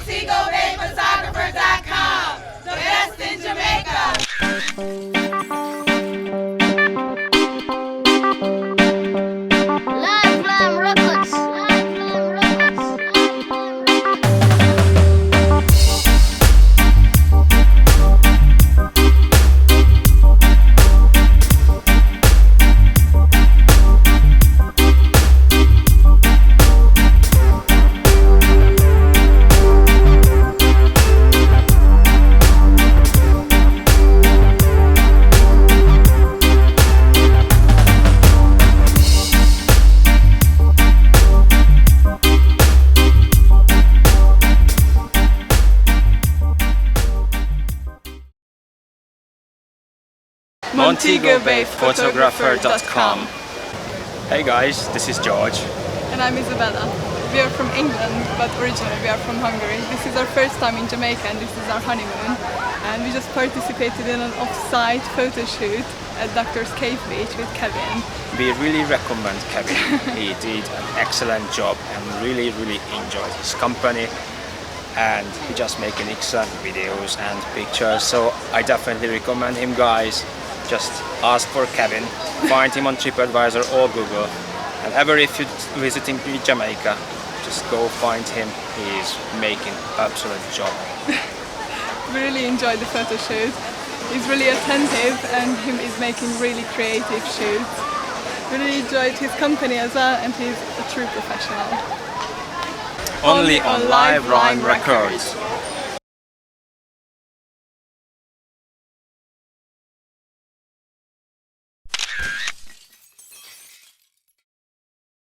MontegoBayPhotographer.com, the best in Jamaica. MontegoBayPhotographer.com. Hey guys, this is George. And I'm Isabella. We are from England, but originally we are from Hungary. This is our first time in Jamaica and this is our honeymoon. And we just participated in an off-site photo shoot at Doctor's Cave Beach with Kevin. We really recommend Kevin. He did an excellent job and really enjoyed his company. And he just making excellent videos and pictures. So I definitely recommend him, guys. Just ask for Kevin, find him on TripAdvisor or Google, and ever if you're visiting Jamaica, just go find him. He's making excellent job. We really enjoyed the photo shoot. He's really attentive and he is making really creative shoots. We really enjoyed his company as well, and he's a true professional. Only on Live Rhyme Records.